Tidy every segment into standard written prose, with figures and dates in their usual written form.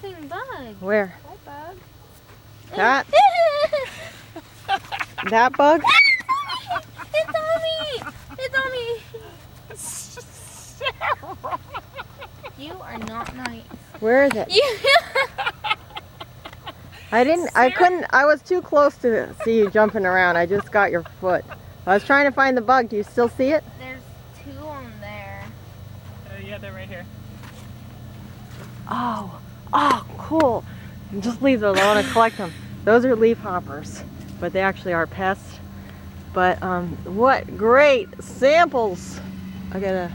missing bug. Where? That bug. That? That bug? It's on me! It's on me! Sarah. You are not nice. Where is it? I couldn't, I was too close to see you jumping around. I just got your foot. I was trying to find the bug. Do you still see it? There's 2 on there. Yeah, they're right here. Oh, cool. Just leave those. I want to collect them. Those are leaf hoppers, but they actually are pests. But what great samples! I gotta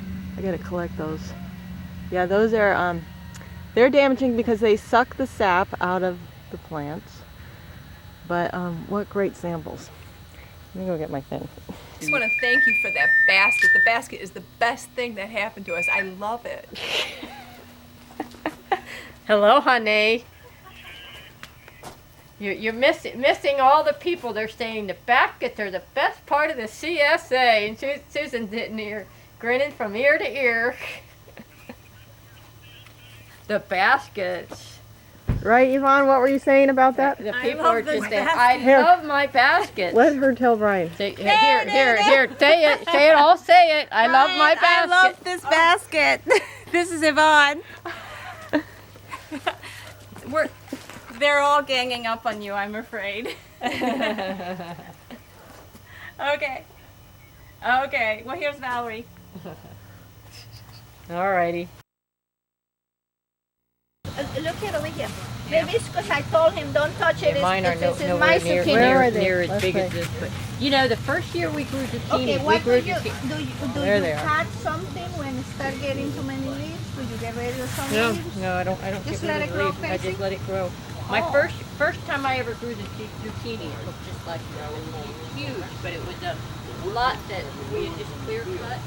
collect those. Yeah, those are they're damaging because they suck the sap out of the plants. But what great samples! Let me go get my thing. I just want to thank you for that basket. The basket is the best thing that happened to us. I love it. Hello, honey. You're missing all the people. They're saying the baskets are the best part of the CSA. And Susan's sitting here grinning from ear to ear. The baskets. Right, Yvonne? What were you saying about that? The people are just saying, I love my baskets. Let her tell Brian. Say, here, say it, all say it. I love my basket. I love this basket. This is Yvonne. They're all ganging up on you, I'm afraid. Okay. Well, here's Valerie. Alrighty. Look here over here. Maybe it's because I told him don't touch it. Yeah, mine are it's nowhere my near, zucchini. near as big as this. But you know, the first year we grew zucchini, Okay, what do you There they are. cut something when it start getting too many leaves? Do you get rid of some No, leaves? no, I don't Just get let rid it of grow leaves. I crazy? just let it grow. My first time I ever grew the zucchini, it looked just like this. It was huge, but it was a lot that we had just clear cut.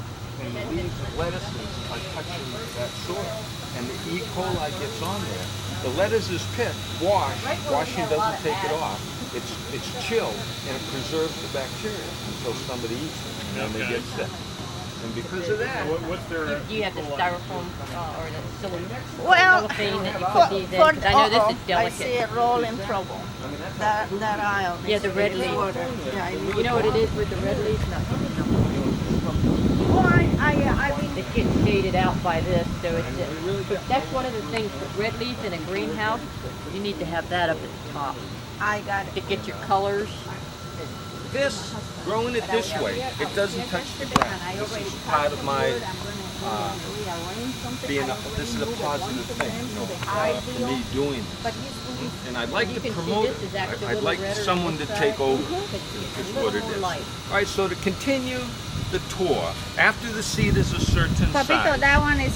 And these lettuces are touching that soil, and the E. coli gets on there. The lettuce is picked, washed. Washing doesn't take it off. It's chilled, and it preserves the bacteria until somebody eats it, and then they get sick. And because of that, What's their... Do you have the styrofoam or the Well, cellophane that you put these in? 'Cause I know this is I delicate. see it roll in trouble. That aisle. Yeah, the red leaf. Yeah, You know what it is with the red leaf? Oh, I've been. It gets shaded out by this, so that's one of the things with red leaf in a greenhouse. You need to have that up at the top I got it. to get your colors. this, growing it this way, it doesn't touch the ground. This is part of my this is a positive thing, you know, for me doing this. And I'd like to promote it. I'd like someone to take over. Is what it is. All right, so to continue the tour, after the seed is a certain Papito, size, that one is.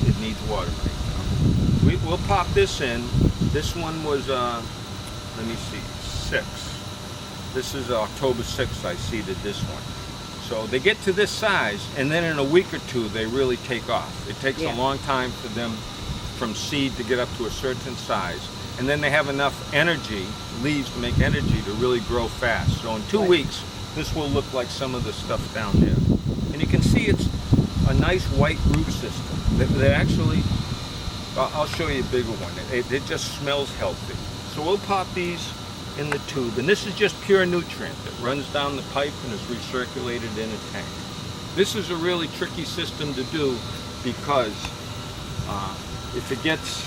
it needs water right now. We'll pop this in. This one was, let me see, 6. This is October 6th I seeded this one. So they get to this size, and then in a week or 2 they really take off. It takes a long time for them from seed to get up to a certain size. And then they have enough energy, leaves to make energy to really grow fast. So in 2 weeks, this will look like some of the stuff down there. And you can see it's a nice white root system. They actually, I'll show you a bigger one. It just smells healthy. So we'll pop these in the tube, and this is just pure nutrient that runs down the pipe and is recirculated in a tank. This is a really tricky system to do because if it gets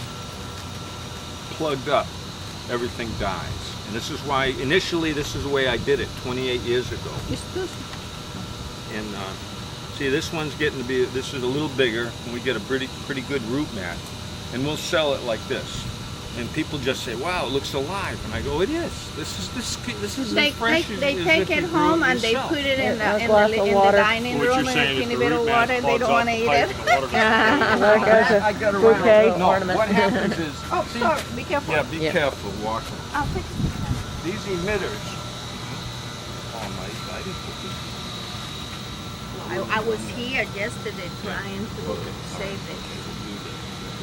plugged up, everything dies. And this is why initially this is the way I did it 28 years ago. And see, this one's getting to be, this is a little bigger, and we get a pretty good root mat, and we'll sell it like this. And people just say, "Wow, it looks alive," and I go, "It is. This is They as fresh as take if it you grew home it and they yourself." put it in the water. dining room and a teeny bit of water. They don't want to eat it. I got around. Bouquet. No, what happens is, Oh, see, sorry. Be careful. yeah, be careful walking. I'll fix it. These emitters. Oh my! I didn't put these. I was here yesterday trying to save it.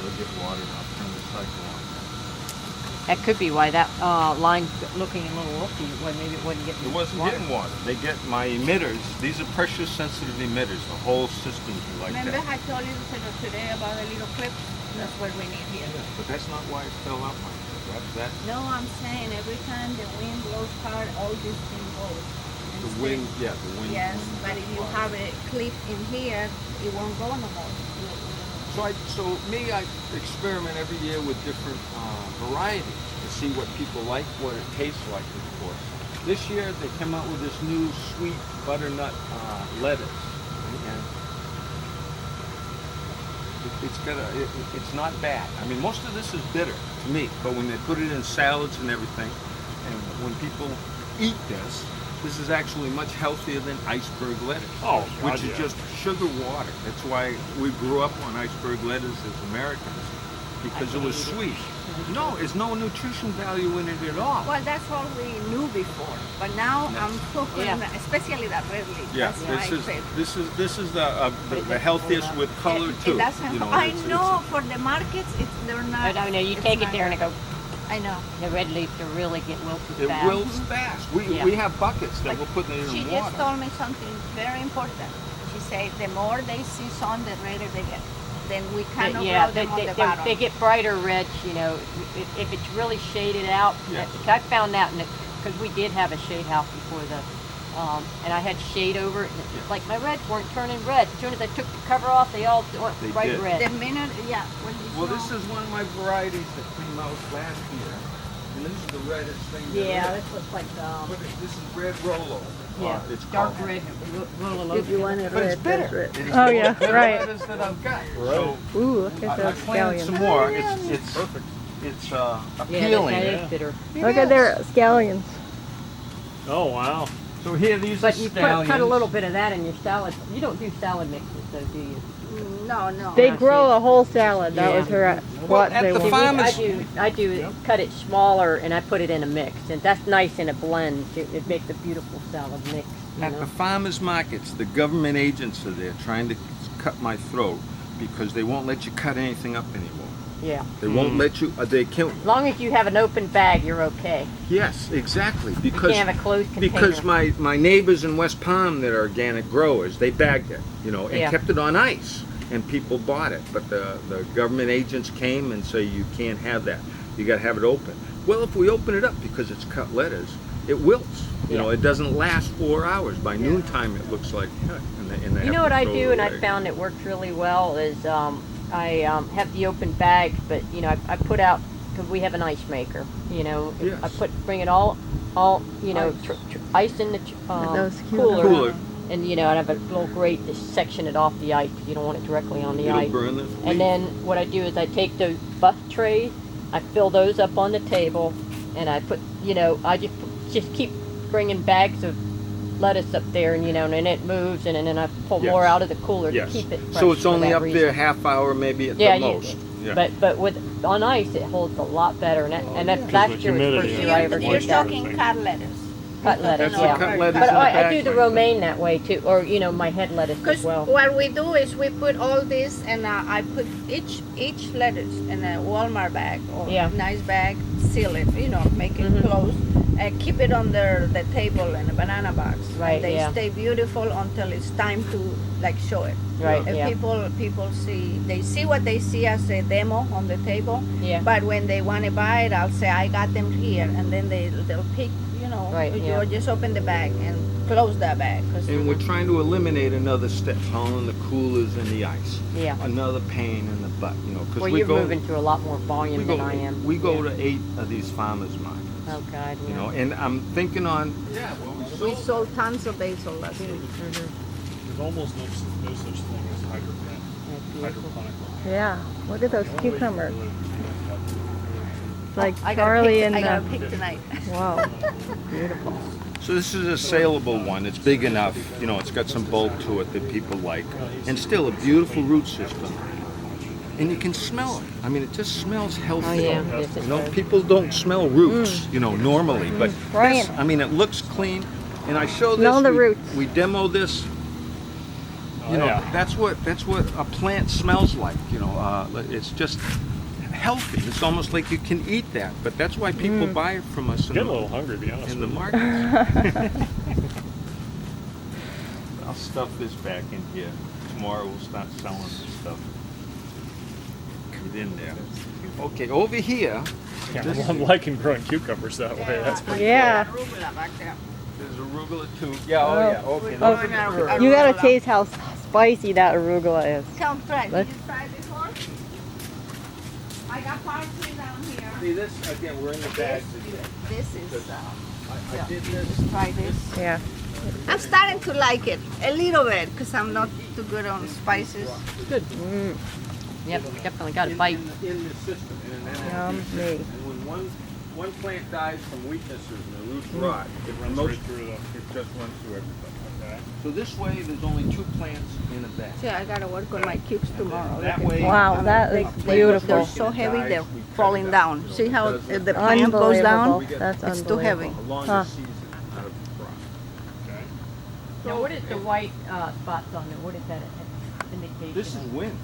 They'll get water and I'll turn the cycle on. That could be why that line's looking a little wolfy. Well, maybe it wasn't getting It wasn't water. getting water. They get my emitters. These are pressure sensitive emitters. The whole system is like Remember that. I told you today about the little clips? That's what we need here. But that's not why it fell out, Mike. That No, I'm saying every time the wind blows hard, all this thing goes. the wind, yeah, the wind. Yes, but if you have a clip in here, it won't go no more. So I experiment every year with different varieties to see what people like, what it tastes like, of course. This year they came out with this new sweet butternut lettuce, and it's not bad. I mean, most of this is bitter to me, but when they put it in salads and everything, and when people eat this is actually much healthier than iceberg lettuce, which is just sugar water. That's why we grew up on iceberg lettuce as Americans, because it was sweet. No, there's no nutrition value in it at all. Well, that's all we knew before, but now I'm cooking, especially that red leaf. Yeah, That's my favorite. this is the healthiest with color too. It doesn't. You know, I it's- know for the markets, they're not. But I know you it's take it not there and it good. go. I know. The red leaf to really get wilted It fast. wilts fast. We have buckets that we're putting it She in just water. told me something very important. She said the more they see sun, the redder they get. Then we cannot Yeah, grow them on the bottom. they get brighter reds, you know, if it's really shaded out. Yeah. I found that, because we did have a shade house before and I had shade over it, and it's like my reds weren't turning red. As soon as I took the cover off, they all went They bright did. red. The minute, yeah. When you Well, snow- this is one of my varieties that came out last year, and this is the reddest thing. there is. this looks like, This is red Rolo. It's dark called. red. If you want it But it's red, bitter. that's It red. is Oh, the yeah, most bitter right. lettuce that I've got. So Ooh, look at I those planted scallions. some more. It's perfect. It's appealing. that is bitter. Look at their scallions. Oh, wow. So here, these But are you scallions. cut a little bit of that in your salad. You don't do salad mixes, though, do you? No. They Yeah, grow see. a whole salad. That Yeah. was her Well, what at they the wanted. farm- I do cut it smaller and I put it in a mix, and that's nice in a blend. It makes a beautiful salad mix. You At know? the farmers markets, the government agents are there trying to cut my throat because they won't let you cut anything up anymore. Yeah. They won't let you. They can't. As long as you have an open bag, you're okay. Yes, exactly. You Because can't have a closed container. because my neighbors in West Palm that are organic growers, they bagged it, and Yeah. kept it on ice, and people bought it. But the government agents came and say you can't have that. You got to have it open. Well, if we open it up because it's cut lettuce, it wilts. It doesn't last 4 hours. By noontime, it looks like heck, and they You have know to what I throw do, it and I away. found it works really well, is I have the open bags, but I put out, because we have an ice maker. Yes. I bring it all ice in the Those Cooler. and I have a little grate to section it off the ice, because you don't want it directly on the It'll ice. burn the And then what I do is I take those buff trays, I fill those up on the table, and I put, I just keep bringing bags of lettuce up there, and then it moves, and then I pull more Yes. out of the cooler Yes. to keep it fresh. So it's for only that up reason. there half hour, maybe at Yeah, the most. Yeah. But with on ice, it holds a lot better, and that last year was the first year I ever You're did that. talking cut lettuce. Cut lettuce, That's the yeah. cut lettuce But in the I bag do the like romaine that way too, or my head lettuce as Because well. what we do is we put all this, and I put each lettuce in a Walmart bag or Yeah. nice bag, seal it, make it Mhm. close, and keep it under the table in a banana box. Right, And they yeah. stay beautiful until it's time to show it. Right, If yeah. people see what they see as a demo on the table, Yeah. but when they want to buy it, I'll say I got them here, and then they'll pick. Right, you yeah. just open the bag and close that bag. 'Cause And we're trying to eliminate another step, hauling the coolers and the ice. Yeah. Another pain in the butt, because Well, we you're go. moving through a lot more volume We go. than I am. We go Yeah. to 8 of these farmers markets. Oh God, yeah. And I'm thinking on. Yeah, well, we sold tons of basil last week. There's almost no such thing as hydroponic. Yeah, look at those cucumbers. Like I Charlie and I got a the. pick tonight. Wow, beautiful. So this is a saleable one. It's big enough. It's got some bulk to it that people like, and still a beautiful root system. And you can smell it. I mean, it just smells healthy. Oh, yeah. Yes, it does. People don't smell roots, normally, but Right. this, I mean, it looks clean. And I show this. Smell the roots. We demo this. Yeah. That's what a plant smells like. It's just healthy. It's almost like you can eat that, but that's why people buy it from us I'm getting a little hungry, to be honest in the with you. market. I'll stuff this back in here. Tomorrow we'll start selling this stuff. Get in there. Okay, over here, Yeah, I'm liking growing cucumbers that way. That's pretty Yeah. Arugula back there. there's arugula too. Yeah, oh yeah, okay. Oh, those are the- you gotta taste how spicy that arugula is. Come try. Did Let's- you try before? I got parsley down here. See this, again, we're in the bags again. This is, I did this. try this. Yeah. I'm starting to like it a little bit because I'm not too good on spices. Good. Yep, definitely got a bite. In the system, and then Yummy. and when one plant dies from weaknesses and the roots rot, It runs right through the. it just runs through everything. Okay. So this way, there's only 2 plants in a bag. Yeah, I gotta work on my cubes tomorrow. That Look at way- that. Wow, that is beautiful. They're so heavy, they're falling down. See how the plant goes Unbelievable. down? That's It's too heavy. unbelievable. A longer Huh. season out of the crop. Okay. Now, what is the white spots on there? What is that indication? This is of? wind.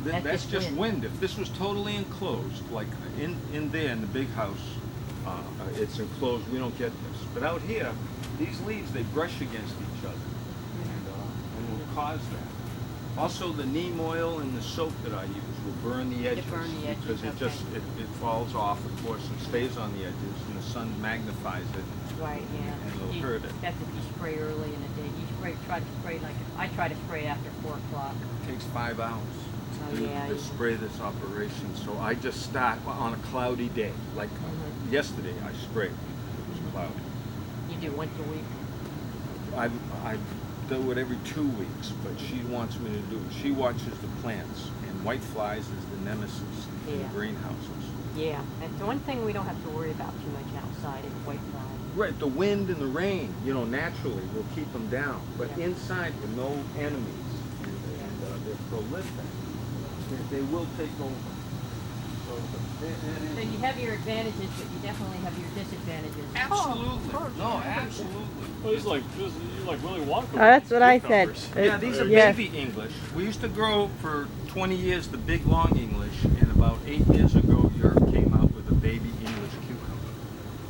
That's That's just just wind. wind. If this was totally enclosed, like in there in the big house, it's enclosed, we don't get this. But out here, these leaves, they brush against each other and will cause that. Also, the neem oil and the soap that I use will burn the edges. burn the edges, Because it okay. just, it falls off, of course, and stays on the edges, and the sun magnifies it. Right, yeah. And it'll You- hurt it. That's if you spray early in the day. Try to spray like, I try to spray after 4 o'clock. It takes 5 hours Oh, to, yeah, to yeah. spray this operation. So I just start on a cloudy day. Like yesterday, I sprayed. It was cloudy. You do once a week. I do it every 2 weeks, but she wants me to do it. She watches the plants, and white flies is the nemesis in Yeah. greenhouses. Yeah, that's the one thing we don't have to worry about too much outside is white flies. Right, the wind and the rain, naturally will keep them down. But Yeah. inside, with no enemies, and they're prolific, they will take over. So you have your advantages, but you definitely have your disadvantages. Absolutely. No, absolutely. Well, you're like Willy Wonka. Oh, that's what I said. Cucumbers. Yeah, these are Yes. baby English. We used to grow for 20 years the big long English, and about 8 years ago Europe came out with a baby English cucumber.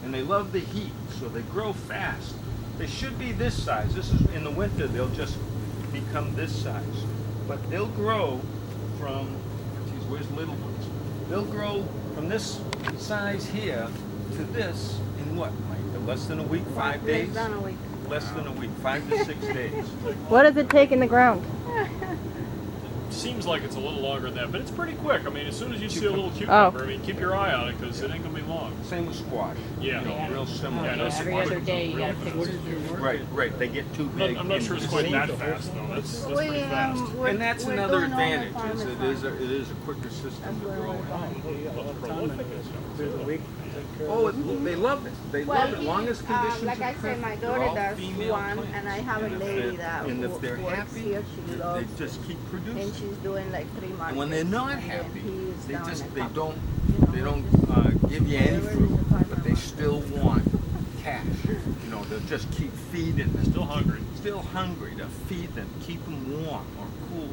And they love the heat, so they grow fast. They should be this size. This is in the winter, they'll just become this size. But they'll grow from, geez, where's little ones? They'll grow from this size here to this in what, Mike? Less than a week, 5 days? Less than a week. Less than a week, 5 to 6 days. What does it take in the ground? Seems like it's a little longer than that, but it's pretty quick. I mean, as soon as you see a little cucumber, Oh. I mean, keep your eye on it because it ain't gonna be long. Same with squash. Yeah. Yeah. Real similar. Yeah, I know Every squash other comes day up you real gotta fast. fix Right. They get too big. I'm not sure it's in quite the that season. fast though. That's pretty fast. And that's we're another doing all the advantage. farm Is and it is a quicker system to grow in. Well, prolific is Oh, they love it. They love it. Long as conditions like are I said, my perfect. They're daughter all does female one, plants. and I have a if lady they're- that and if they're works happy, here. She they loves, just keep and producing. she's doing like 3 months. And when they're not and then happy, he is they down just a they couple. don't give you any fruit, but they still want cash. They'll just keep feeding them. Still hungry. Still hungry to feed them, keep them warm or cool,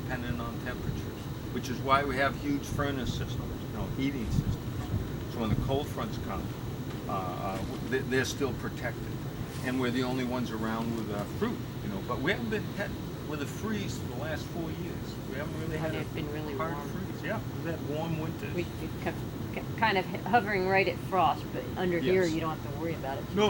depending on temperatures. Which is why we have huge furnace systems, heating systems. So when the cold fronts come, they're still protected, and we're the only ones around with fruit. But we haven't been hit with a freeze for the last 4 years. We haven't really had It's been really a hard warm. freeze. Yeah, we've had warm winters. We kept kind of hovering right at frost, but under here Yes. you don't have to worry about it. No,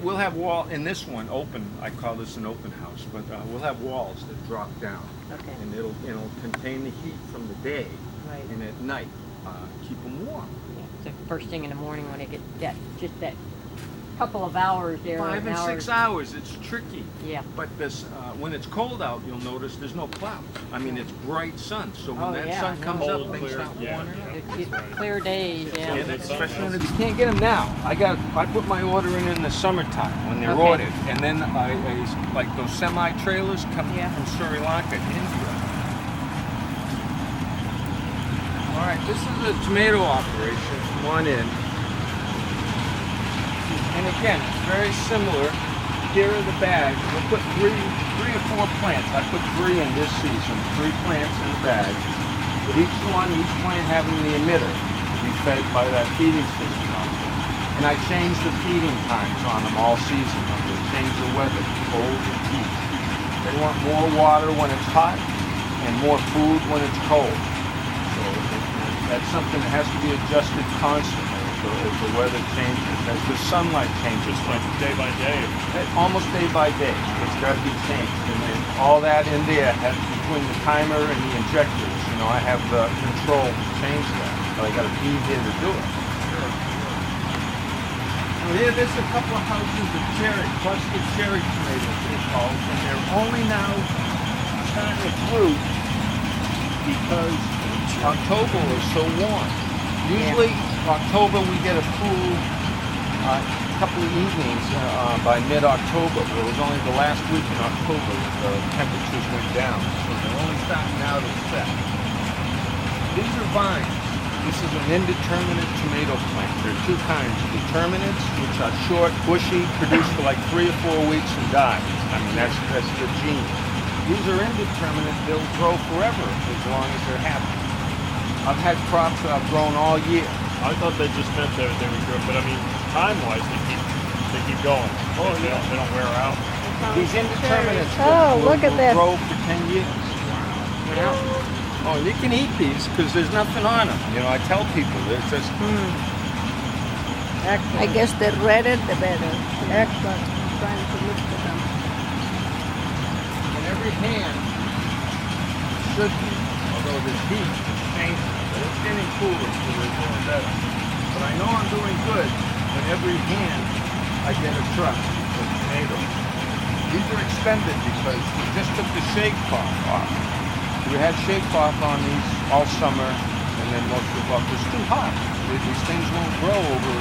we'll have in this one open. I call this an open house, but we'll have walls that drop down, Okay. and it'll contain the heat from the day, Right. and at night keep them warm. Yeah. So first thing in the morning when it gets that couple of hours there. 5 and 6 hours. It's tricky. Yeah. But when it's cold out, you'll notice there's no clouds. I mean, it's bright sun. So when Oh, that yeah, sun no. comes Cold, up, things clear, start yeah. warming up. It's clear days, yeah. And especially if you can't get them now. I put my order in the summertime when they're Okay. ordered, and then I like those semi trailers come Yeah. from Sri Lanka, India. All right, this is a tomato operation. Come on in. And again, it's very similar. Here are the bags. We'll put three or four plants. I put 3 in this season. 3 plants in the bag. With each plant having the emitter. fed by that feeding system out there. And I change the feeding times on them all season. I change the weather, cold and heat. They want more water when it's hot and more food when it's cold. So that's something that has to be adjusted constantly as the weather changes, as the sunlight changes. Just like day by day. Almost day by day. It's got to be changed. And then all that in there has between the timer and the injectors. You know, I have the control to change that. But I got to be here to do it. Here, there's a couple of houses of cherry, clustered cherry tomatoes, they're called, and they're only now starting to fruit because October is so warm. Usually, October we get a cool couple of evenings by mid-October, but it was only the last week in October that the temperatures went down, so they're only starting now to set. These are vines. This is an indeterminate tomato plant. There are two kinds. Determinates, which are short, bushy, produce for like 3 or 4 weeks and die. I mean, that's the gene. These are indeterminate. They'll grow forever as long as they're happy. I've had crops that I've grown all year. I thought they just meant they were good, but I mean, time-wise, they keep going. Oh, they don't wear out. These indeterminates Oh, look at will this. grow for 10 years. Oh, you can eat these because there's nothing on them. You know, I tell people they're just. Excellent. I guess the redder the better. Excellent. I'm trying to look for them. In every hand should be, although the heat is changing, but it's getting cooler, so we're doing better. But I know I'm doing good when every hand I get a truck of tomatoes. These are extended because we just took the shade cloth off. We had shade cloth on these all summer, and then most of it was too hot. These things won't grow over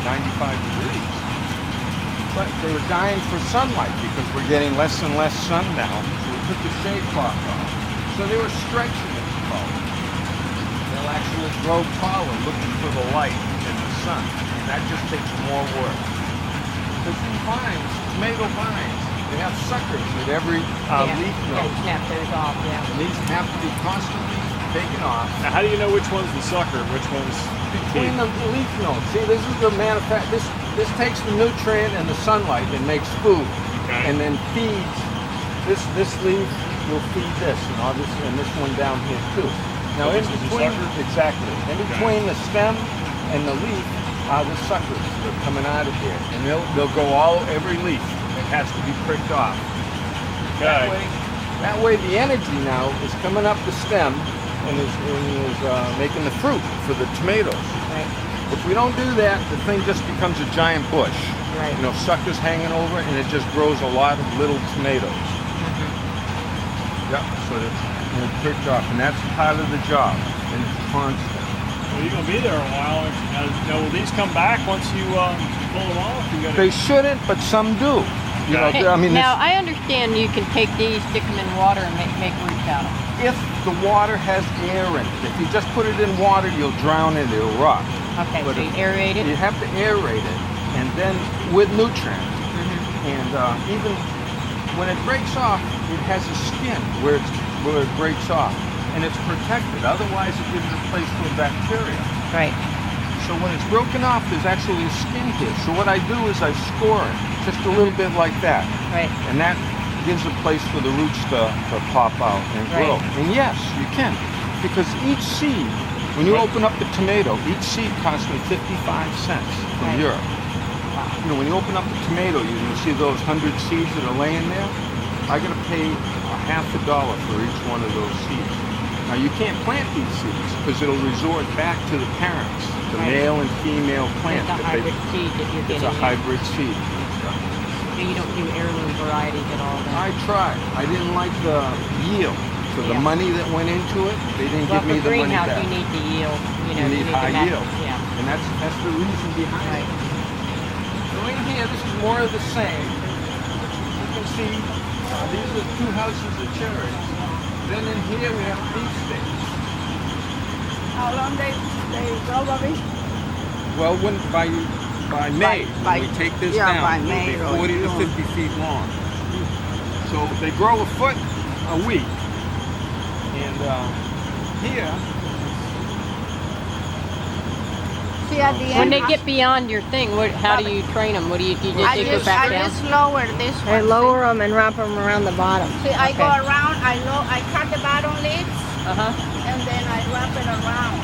95 degrees. But they were dying for sunlight because we're getting less and less sun now. So we took the shade cloth off. So they were stretching, it's called. They'll actually grow taller looking for the light and the sun. And that just takes more work. Because these vines, tomato vines, they have suckers at every leaf node. Snap those off, yeah. These have to be constantly taken off. Now, how do you know which one's the sucker, which one's Between the leaf nodes. See, this is the this takes the nutrient and the sunlight and makes food. Okay. And then feeds this leaf will feed this and this one down here too. Now So in this is the between sucker? exactly. In Okay. between the stem and the leaf are the suckers that are coming out of here. And they'll go every leaf. It has to be pricked off. okay? That way the energy now is coming up the stem and is making the fruit for the tomatoes. Right. If we don't do that, the thing just becomes a giant bush. Right. You know, suckers hanging over it, and it just grows a lot of little tomatoes. Yep, so it's pricked off, and that's part of the job, and it's constant. Well, you're gonna be there a while. Now, will these come back once you pull them off? You gotta. They shouldn't, but some do. You know, Hey, I mean, now I understand you can take these, stick them in water, and make roots out of them. if the water has air in it, if you just put it in water, you'll drown it, it'll rot. Okay, But so you aerate it. You have to aerate it, and then with nutrients. And even when it breaks off, it has a skin where it breaks off, and it's protected. Otherwise, it gives a place for bacteria. Right. So when it's broken off, there's actually a skin here. So what I do is I score it, just a little bit like that. Right. And that gives a place for the roots to pop out and grow. Right. And yes, you can. Because each seed, when you open up the tomato, each seed costs me 55 cents from Right. Europe. You know, when you open up the tomato, you see those 100 seeds that are laying there? I gotta pay $0.50 for each one of those seeds. Now you can't plant these seeds because it'll resort back to the parents, the Right. male and female plant. It's a that they- hybrid seed that you're It's getting. a hybrid seed. So you don't do heirloom varieties at all then? I tried. I didn't like the yield for the Yeah. money that went into it. They didn't Well, give me for the money greenhouse, back. you need the yield. You know, You need high the max- yield. Yeah. And that's the reason behind Right. it. So in here, this is more of the same. You can see these are 2 houses of cherries. Then in here we have beef sticks. How long they probably? Well, by May, by- when we take this yeah, down, by it'll May be or 40 to June. 50 feet long. So they grow a foot a week. And here, See at the end. When they get beyond your thing, how do you train them? What do you do? I They go back down? just lower this one. I lower them and wrap them around the bottom. See, I go Okay. around. I cut the bottom leaves Uh-huh. and then I wrap it around.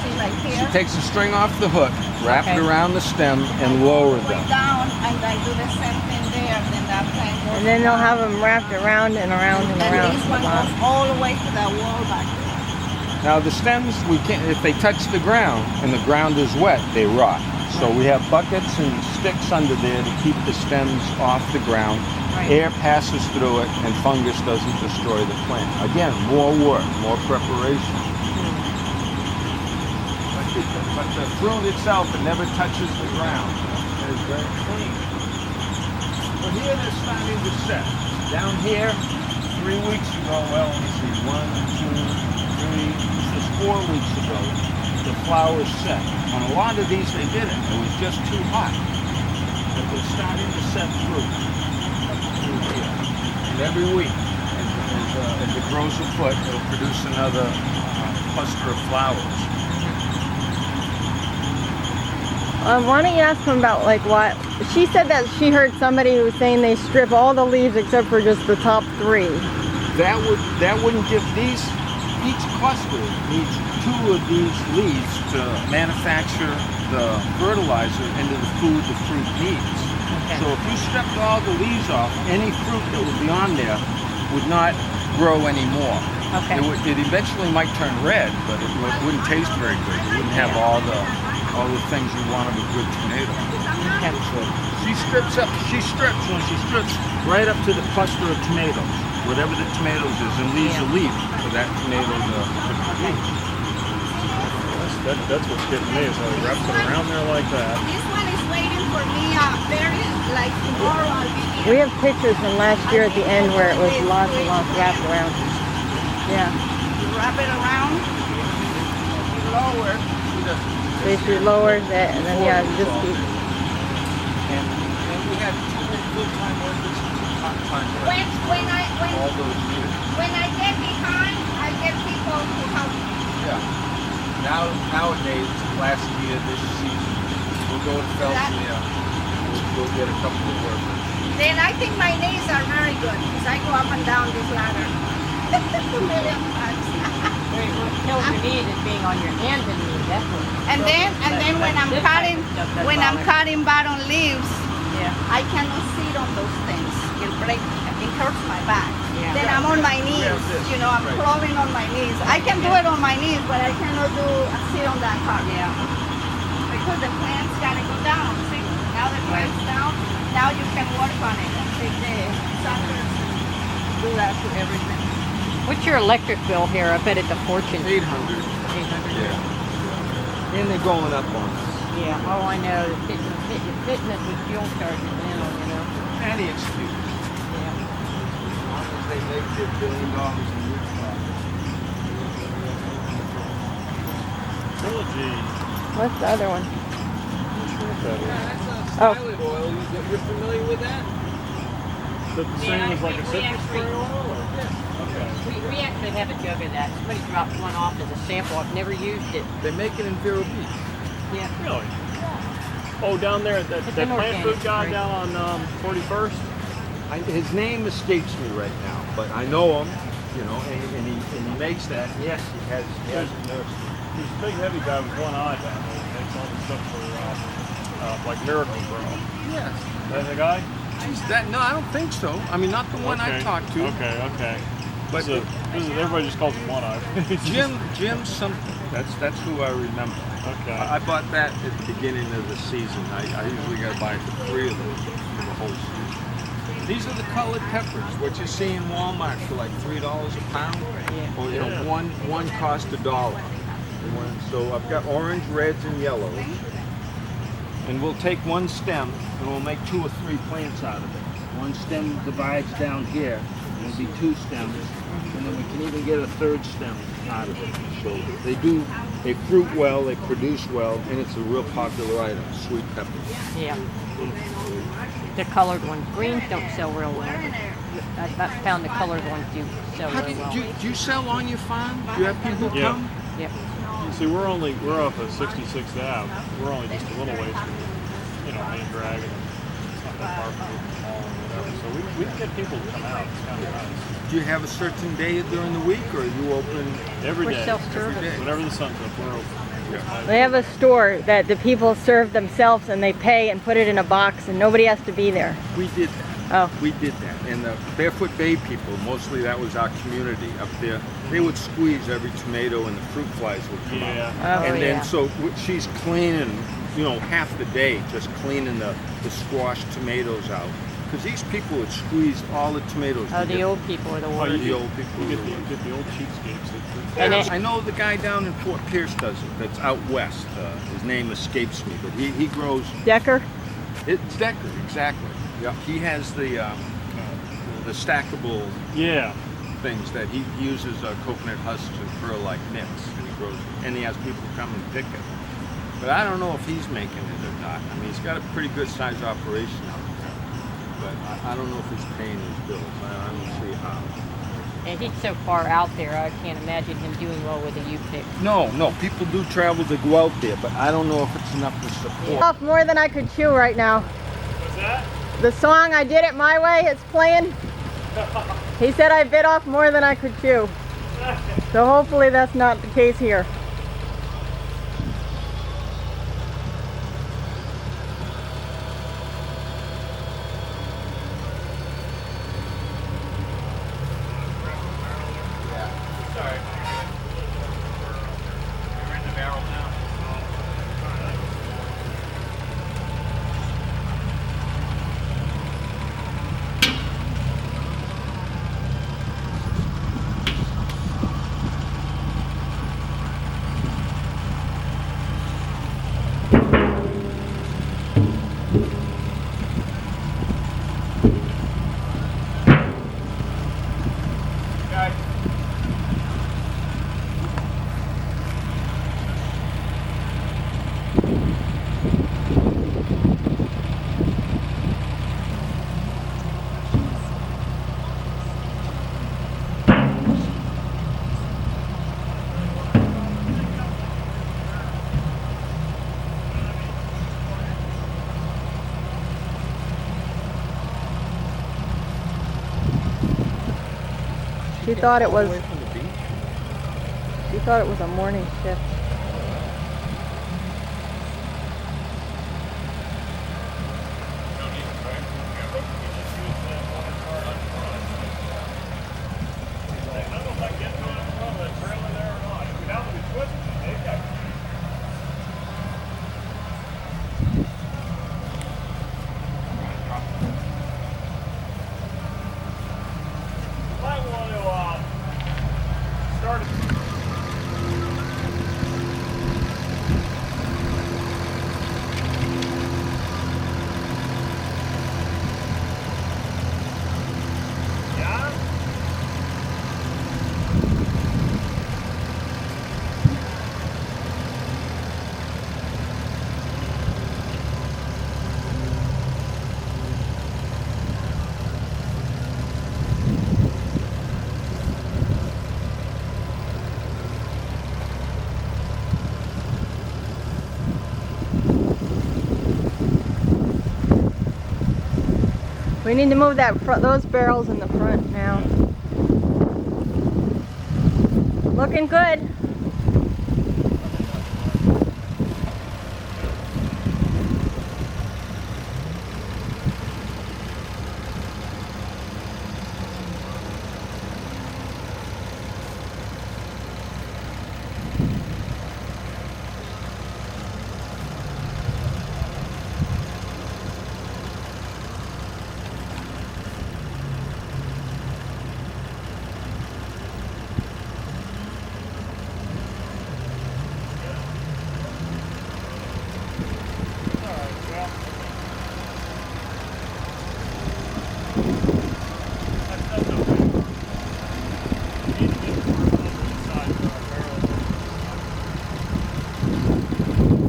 See, like She here. takes the string off the hook, wrap it Okay. around the stem, and lower Way them. down, and I do the same thing there. Then that plant goes. And then they'll have them wrapped around and around and And around this the one goes bottom. all the way to the wall back there. Now the stems, we can't, if they touch the ground and the ground is wet, they rot. So we have buckets and sticks under there to keep the stems off the ground. Right. Air passes through it and fungus doesn't destroy the plant. Again, more work, more preparation. But the fruit itself, it never touches the ground. It is very clean. So here they're starting to set. Down here, 3 weeks ago, well, let me see, 1, 2, 3, this is 4 weeks ago, the flowers set. On a lot of these they didn't. It was just too hot. But they're starting to set fruit through here. And every week, as it grows a foot, it'll produce another cluster of flowers. Why don't you ask them about like what she said that she heard somebody who was saying they strip all the leaves except for just the top 3. That wouldn't give these, each cluster needs 2 of these leaves to manufacture the fertilizer into the food the fruit needs. Okay. So if you stripped all the leaves off, any fruit that would be on there would not grow anymore. Okay. It eventually might turn red, but it wouldn't taste very good. It wouldn't have all the things you want of a good tomato. Okay. So she strips right up to the cluster of tomatoes, whatever the tomatoes is, and leaves a leaf for that tomato to produce. That's what's getting me is how he wraps it around there like that. This one is waiting for me. Very like tomorrow I'll be here. We have pictures from last year at the end where it was lots and lots wrapped around. Yeah. You wrap it around. You lower. So she lowers it and then yeah, just keep. And we had 2 full-time workers and 2 part-time workers When all those years. when I get behind, I get people who help me. Yeah. Nowadays, last year, this season, we'll go to Felsmere, we'll get a couple of workers. Then I think my knees are very good because I go up and down this ladder. A million times. What kills your knees is being on your hands and knees. That's what. And then when I'm cutting bottom leaves, Yeah. I cannot sit on those things. It hurts my back. Yeah. Then I'm on my knees. You know, I'm crawling on my knees. I can do it on my knees, but I cannot sit on that part. Yeah. Because the plant's gotta go down. See, now the plant's down. Now you can work on it and take the suckers and do that to everything. What's your electric bill here? I bet it's a fortune. 800. 800. Yeah. And they're going up on us. Yeah. Oh, I know. The fitness with fuel charges now, you know. Any excuse. Yeah. As long as they make their $1 billion in year profit. Trilogy. What's the other one? That's Oh. pilot oil. You're familiar with that? The same as like a citrus spray oil? Or? Okay. We actually have a jug of that. Somebody dropped one off as a sample. I've never used it. They make it in Vero Beach. Yeah. Really? Oh, down there, that It's plant an organic food guy spray. down on 41st? His name escapes me right now, but I know him, you know, and he makes that. Yes, he has a nurse. He's a big heavy guy with one eye down there. He makes all this stuff for like Miracle Grow. Yes. That the guy? Geez, no, I don't think so. I mean, not the one I talked to. Okay. But This is, everybody just calls him One Eye. Jim something. That's who I remember. Okay. I bought that at the beginning of the season. I usually got to buy 3 of those for the whole season. These are the colored peppers. What you see in Walmart for like $3 a pound, or you know, one cost $1. So I've got orange, reds, and yellows, and we'll take one stem and we'll make 2 or 3 plants out of it. One stem divides down here. There'll be 2 stems, and then we can even get a 3rd stem out of it. So they fruit well, they produce well, and it's a real popular item, sweet peppers. Yeah. The colored ones. Greens don't sell real well. I found the colored ones do sell How real well. do you sell on your farm? Do you have people come? Yep. See, we're off of 66th Ave. We're only just a little ways from main drag, and it's not that far from the mall and whatever. So we can get people to come out. It's kind of nice. Do you have a certain day during the week, or are you open Every We're day. self-service. every day? Whenever the sun's up, we're open. They have a store that the people serve themselves and they pay and put it in a box and nobody has to be there. We did that. Oh. We did that. And the Barefoot Bay people, mostly that was our community up there, they would squeeze every tomato and the fruit flies would come out. Yeah. Oh, And then yeah. so she's cleaning, half the day, just cleaning the squashed tomatoes out. Because these people would squeeze all the tomatoes. Oh, to the get- old people are the Oh, worst. the old people. You were get the old cheapskates. And it- I know the guy down in Fort Pierce does it. That's out west. His name escapes me, but he grows. Decker? It's Decker, exactly. Yeah. He has the stackable Yeah. things that he uses coconut husks and pearl-like nits, and he grows. And he has people come and pick it. But I don't know if he's making it or not. I mean, he's got a pretty good sized operation out there. But I don't know if he's paying his bills. I don't see how. And he's so far out there, I can't imagine him doing well with a U-pick. No, people do travel to go out there, but I don't know if it's enough to support. Off more than I could chew right now. What's that? The song I Did It My Way is playing. He said I bit off more than I could chew. So hopefully that's not the case here. She thought it was. Away from the beach? She thought it was a morning shift. We need to move those barrels in the front now. Looking good.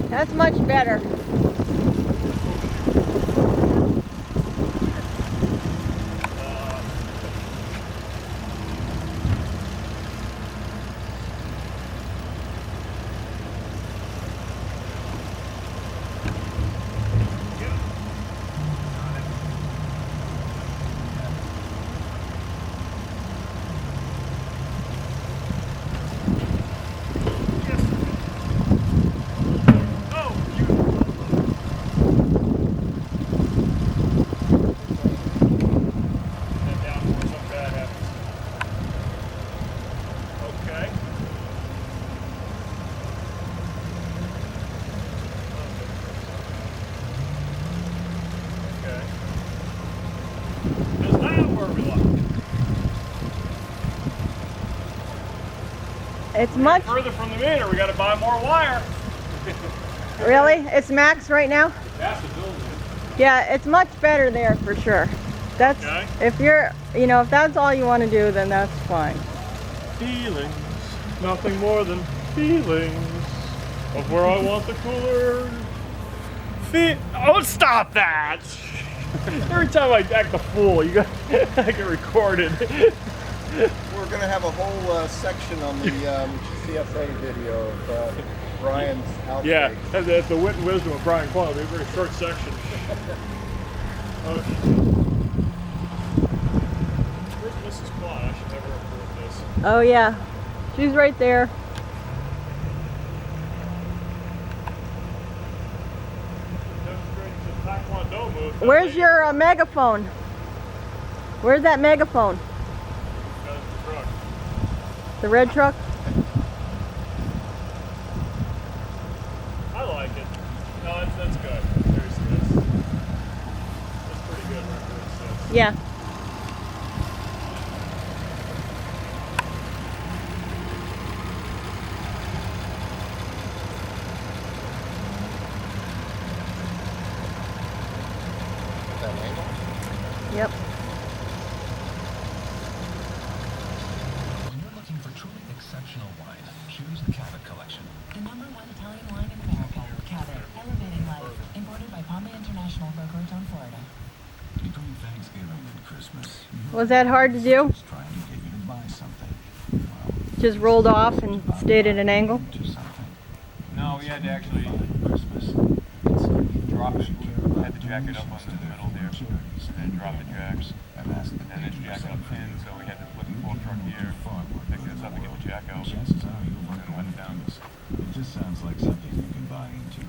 That's much better. It's much. Further from the meter, we got to buy more wire. Really? It's max right now? That's the building. Yeah, it's much better there for sure. That's Okay. if you're, you know, if that's all you want to do, then that's fine. Feelings, nothing more than feelings of where I want the cooler. Oh, stop that! Every time I act a fool, I get recorded. We're going to have a whole section on the CSA video of Brian's outtakes. Yeah, that's the wit and wisdom of Brian Claw. It'll be a very short section. Where's Mrs. Claw? I should have her report this. Oh yeah, she's right there. Demonstrating some Taekwondo moves. Where's your megaphone? Where's that megaphone? Got the truck. The red truck? I like it. No, that's good. Seriously, that's pretty good right where it sits. Yeah. That angle. Yep. When you're looking for truly exceptional wine, choose the Cabot Collection. The #1 Italian wine in America, Cabot, elevating life. Imported by Palma International Brokerage on Florida. Between Thanksgiving and Christmas, Was that hard to do? just trying to get you to buy something. Well, Just rolled off and stayed at an angle? to something. No, we had to actually Christmas. drop it. We had the jacket up on the middle there, and then drop the jacks, and then jack it up in. So we had to put the full truck here, pick this up and get the jack out, Chances are you'll work and went down. It just sounds like something you can buy into.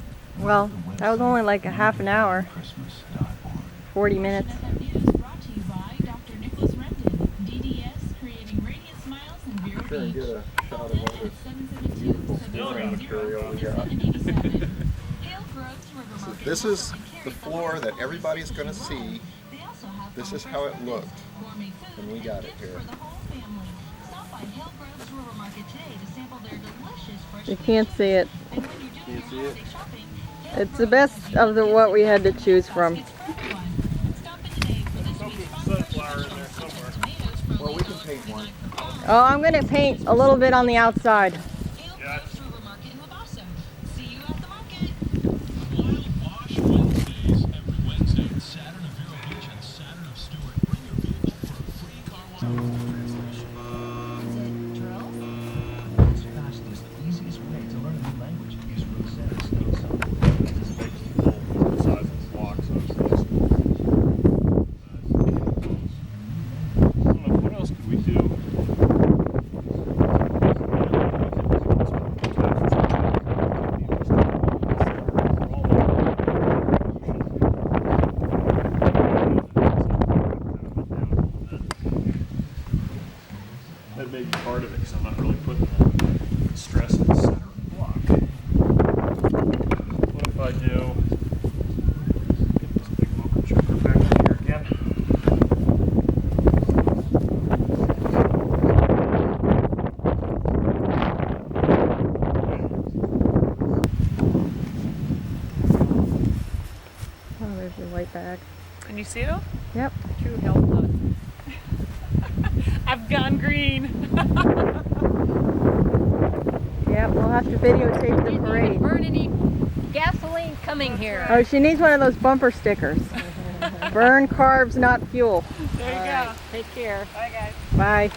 Well, that was only like a half an hour, Christmas.org. 40 minutes. News brought to you by Dr. Nicholas Rendon, DDS, creating radiant smiles in Vero Sure, and Beach. get a shot Call of in all at this 772 beautiful flooring material we got. 787. Hale Groves River So Market this is also the carries floor the that whole everybody's section going to as see. well. They also have This farm is how it fresh looked produce, gourmet food, when we and got it gifts here. for the whole family. Stop by Hale Groves River Market today to sample their delicious fresh You can't see it. And when you're doing your holiday shopping, It's the best of the what we had to choose from. stop in today for this week's farm fresh Sunflower in there special. somewhere. Tomatoes for Well, we can paint one. Oh, I'm going to paint a little bit on the outside. Hale Groves River Market in Wabasso. See you at the market. Wild Wash Wednesdays. Every Wednesday and Saturn of Vero Beach and Saturn of Stewart. Bring your vehicle for a free car wash. Translation. Is it drill? It's fastest, easiest way to learn a new language is Rosetta Stone Summer. The size of the block, so it's nice. What else could we do? That may be part of it because I'm not really putting the stress in the center of the block. What if I do? Get this big mocha choker back in here again. Oh, there's your white bag. Can you see them? Yep. True health nut. I've gone green. Yep, we'll have to videotape the parade. Burn any gasoline coming here. Oh, she needs one of those bumper stickers. Burn carbs, not fuel. There you go. Take care. Bye, guys. Bye.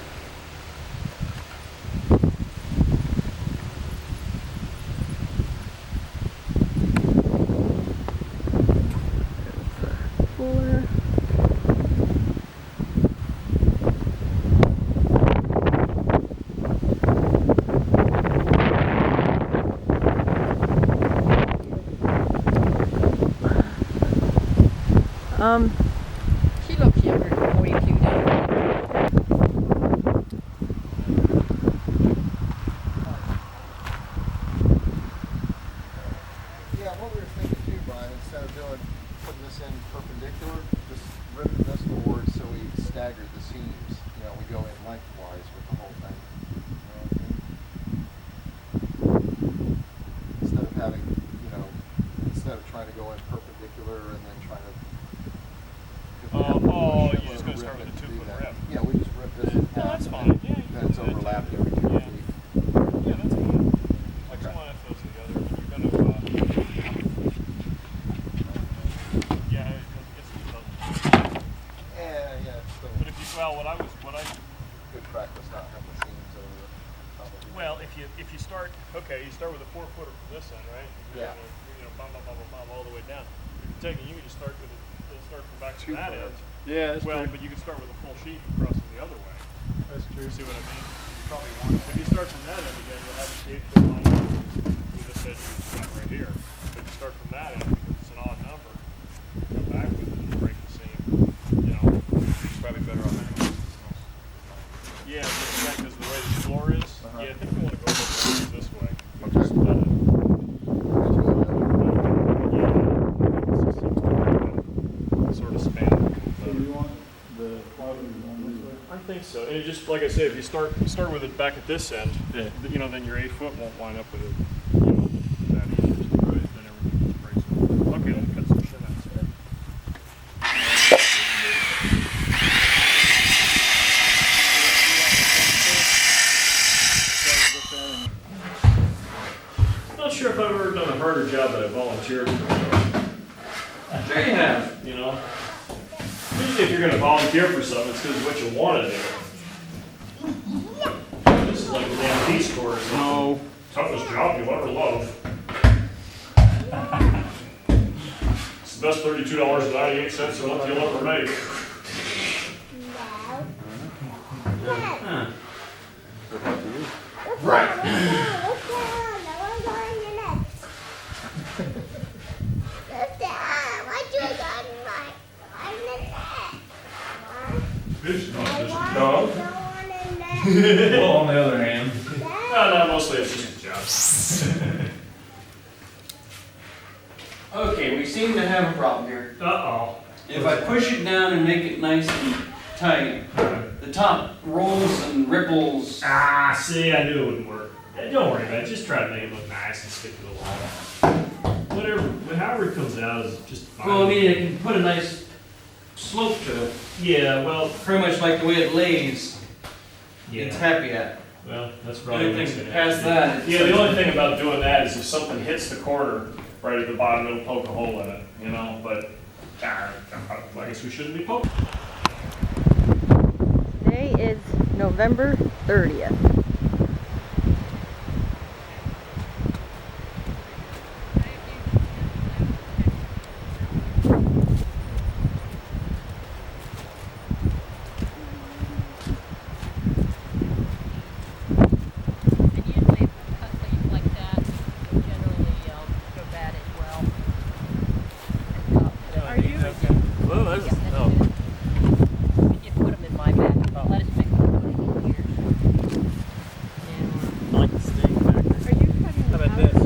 Cooler. She looks younger than we do now. Yeah, what we were thinking too, Brian, instead of putting this in perpendicular, just ripping this forward so we staggered the seams. You know, we go in lengthwise with the whole thing. You know what I mean? go in perpendicular and then try to. You're just going to start with a 2-foot rip. Yeah, we just rip this in half. That's fine. Yeah, Then it's overlapped every 2 feet. yeah, that's fine. Like you want to those together. You're going to, yeah, it's Yeah. So but if you, well, what I good practice not have the seams over the top of it. well, if you start, okay, you start with a 4-footer from this end, right? Yeah. Bum, all the way down. If you're taking, you can just start with start from back to that 2-footer. end. Yeah, that's Well, true. but you can start with a full sheet and cross it the other way. That's true. See what I mean? You probably want if you start from that end again, you'll have a 8-foot line with this edge right here. But if you start from that end, because it's an odd number, come back with it and break the seam. You know, It's probably better off anyway. yeah, because the way the floor is. Yeah, I think we want to go this way. Okay. Just let it. Sort of span. So do you want the plywood on this way? I think so. And you just like I say, if you start with it back at this end, you know, then your 8-foot won't line up with it. You know, that either. Right. Then everything just breaks. Okay, let me cut some shit out. Not sure if I've ever done a harder job that I volunteered for. Sure you have. You know, usually if you're going to volunteer for something, it's because it's what you want to do. This is like a damn Peace Corps or something. No. Toughest job you'll ever love. It's the best $32.98 a month you'll ever make. Fish not just a dog. Well, on the other hand. No, mostly it's just a job. Okay, we seem to have a problem here. Uh-oh. If I push it down and make it nice and tight, the top rolls and ripples. Ah, see, I knew it wouldn't work. Yeah, don't worry about it. Just try to make it look nice and stick to the wall. However it comes out is just fine. Well, I mean, I can put a nice slope to it. Yeah, well, Pretty much like the way it lays, it's yeah. happy at. Well, that's probably what's Anything gonna past happen. that. Yeah, the only thing about doing that is if something hits the corner right at the bottom, it'll poke a hole in it, you know, but I guess we shouldn't be poking. Today is November 30th. And usually if you cut leaves like that, they generally go bad as well. Are you? Well, that's, Yeah, oh. You just put them in my bag. Let us mix them here. I like the steak factor. Are you cutting How about this?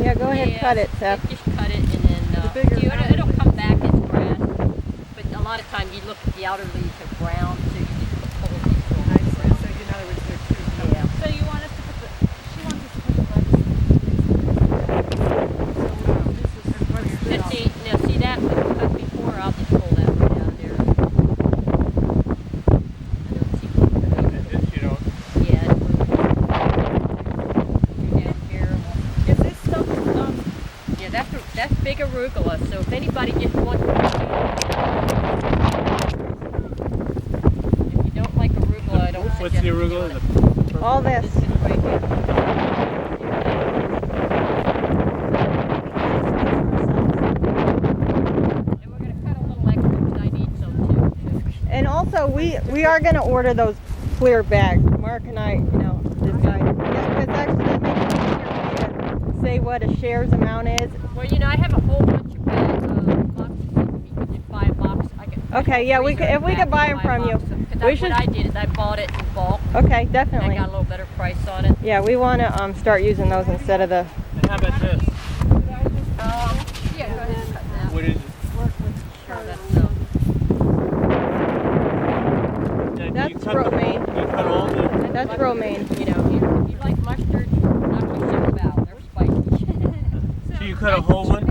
Yeah, go ahead and Yeah, cut it, Seth. Just cut it and then it'll come back as grass. But a lot of times you look at the outer leaves are brown, so you just pull these little I see. brown. So in other words, they're too. Yeah. So you want us to put she wants us to put the But see that we cut before, I'll just pull that one out there. I don't see what You know, yeah. You're down here. Is this stuff, Yeah, that's big arugula, so if anybody just wants to if you don't like arugula, I don't what's suggest the you do arugula? it. All this. This is right here. And we're gonna cut a little extra because I need some too. And also, we are going to order those clear bags. Mark and I, decided. Yeah, because actually that makes it easier for me to say what a shares amount is. Well, I have a whole bunch of bags, boxes. You can just buy a box. Okay, yeah, if we could buy them from you. We should. What I did is I bought it in bulk. Okay, And I definitely. got a little better price on it. Yeah, we want to start using those instead of the. And how about this? Yeah, go ahead and cut that. What is it? Sure, that's That's You cut the- romaine. You cut all the. That's romaine. if you like mustard, not too sure about. They're spicy. cut a whole one?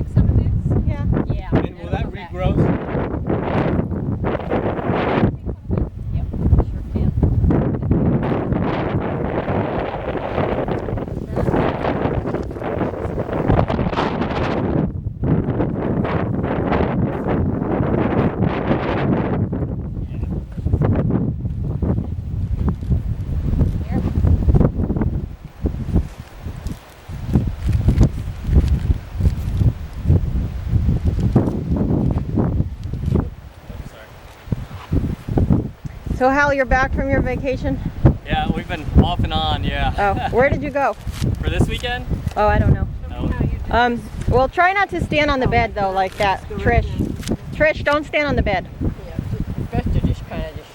Yeah. Yeah. And will that regrow? Sure can. So Hal, you're back from your vacation? Yeah, we've been off and on, yeah. Oh, where did you go? For this weekend? Oh, I don't know. No. Well, try not to stand on the bed though, like that. Trish. Trish, don't stand on the bed. Best to just kind of just.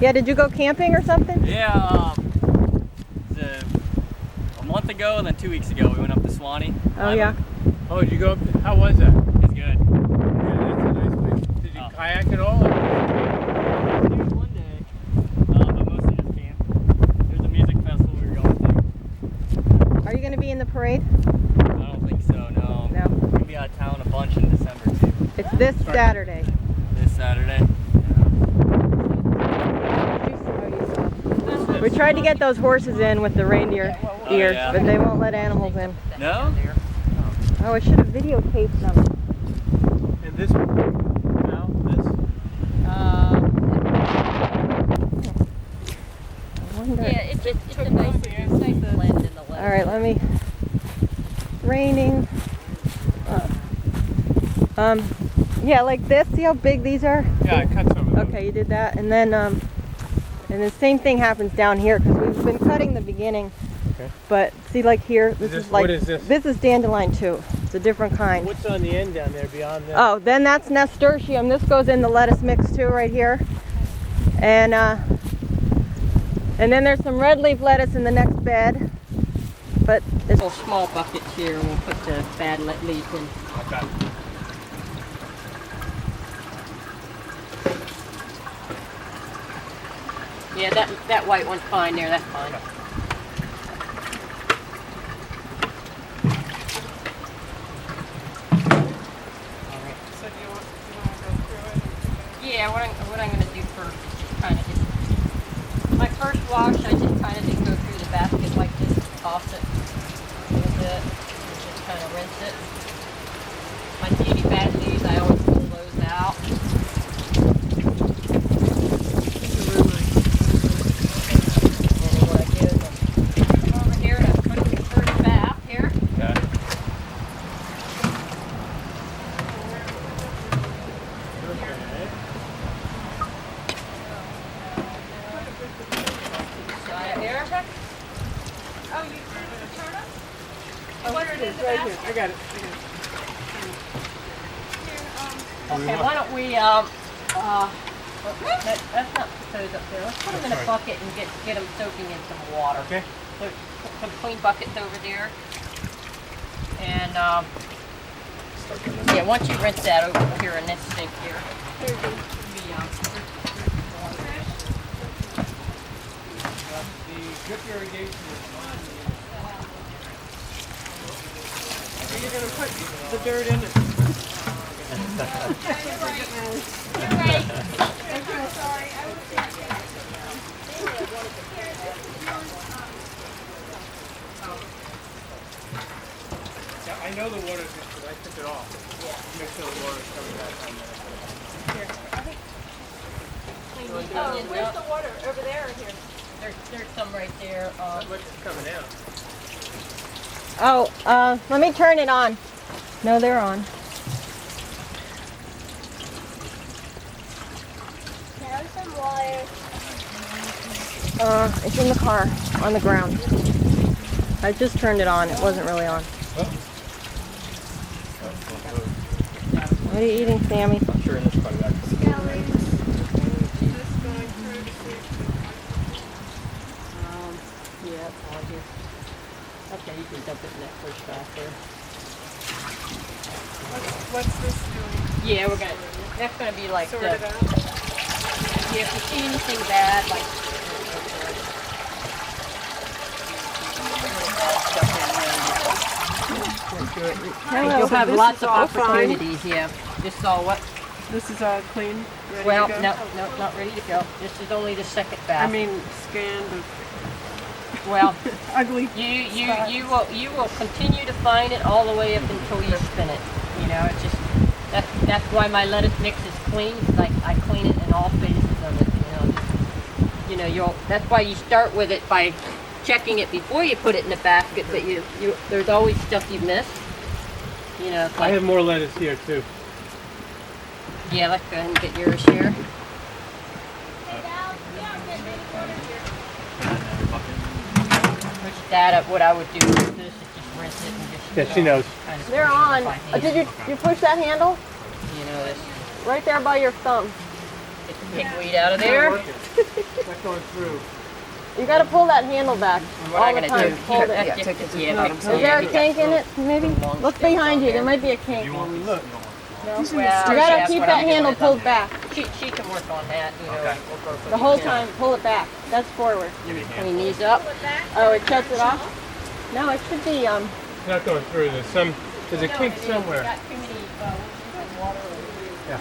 Yeah, did you go camping or something? Yeah, a month ago and then 2 weeks ago we went up to Swanee. Oh, yeah. Oh, did you go? How was that? It's good. Yeah, that's a nice place. Did you kayak at all? One day. But mostly just camp. There's a music festival we were going to. Are you going to be in the parade? I don't think so, no. No. We're going to be out of town a bunch in December too. It's this Saturday. This Saturday. We tried to get those horses in with the reindeer ears, yeah. but they won't let animals in. No? Oh, I should have videotaped them. And this one? No? This? I wonder. Yeah, it's a nice blend in the leather. All right, let me. Raining. Yeah, like this. See how big these are? Yeah, I cut some of those. Okay, you did that, and then the same thing happens down here because we've been cutting the beginning. Okay. But see, like here, this is like what is this? This is dandelion too. It's a different kind. What's on the end down there beyond that? Oh, then that's nasturtium. This goes in the lettuce mix too, right here. And then there's some red leaf lettuce in the next bed. But it's Little small buckets here, and we'll put the bad leaves in. Okay. Yeah, that white one's fine there. That's fine. So do you want to go through it? Yeah, what I'm gonna do first is kind of just my first wash. I just kind of just go through the basket like this, toss it a little bit, and just kind of rinse it. My teeny bad leaves, I always pull those out. And then what I do is I come over here and I put it in the first bath here. Okay. Side here. Oh, you did the turnip? Oh, here it is, right here. I got it. Okay, why don't we, that's not those up there. Let's put them in a bucket and get them soaking in some water. Okay. So, some clean buckets over there. And, yeah, once you rinse that over here in this sink here. The drip irrigation is fine. You're going to put the dirt in it. You're right. Okay, sorry. I was Yeah, I know the water's in because I took it off. Yeah. Make sure the water's coming back on there. Oh, where's the water? Over there or here? There's some right there. What's coming out? Oh, let me turn it on. No, they're on. There's some water. It's in the car, on the ground. I just turned it on. It wasn't really on. What are you eating, Sammy? I'm sure in this part of that. Yeah, it's on here. Okay, you can dump it in that first bath there. What's this doing? Yeah, that's gonna be like Sort the, it out? yeah, if you see anything bad, like stuff in there. through it. Hello. You'll So have this lots is of all fine? opportunities, yeah. Just saw what? This is all clean, ready Well, to go? no, not ready to go. This is only the second I bath. mean, scanned of well, ugly. you will continue to find it all the way up until you spin it. You know, it's just that's why my lettuce mix is clean. It's like I clean it in all phases of it. You know, that's why you start with it by checking it before you put it in the basket. But there's always stuff you miss. You know, it's I like, have more lettuce here too. yeah, let's go ahead and get yours here. That what I would do with this is just rinse it and just. Yeah, she knows. Kind of They're on. Did you push that handle? You know this. Right there by your thumb. Get the pigweed out of there. That's going through. You got to pull that handle back What all I'm the gonna time. do? Hold it. Yeah, take it to the bottom. Is there a kink in it? Maybe. Look behind you. There might be a kink. Look. Well, You gotta keep that handle pulled back. She can work on that. You know, Okay. we'll go for The whole time, pull it back. That's forward. Clean these up. Oh, it shuts it off? No, it should be, It's not going through. There's a kink somewhere. Got too many water over here. Yeah.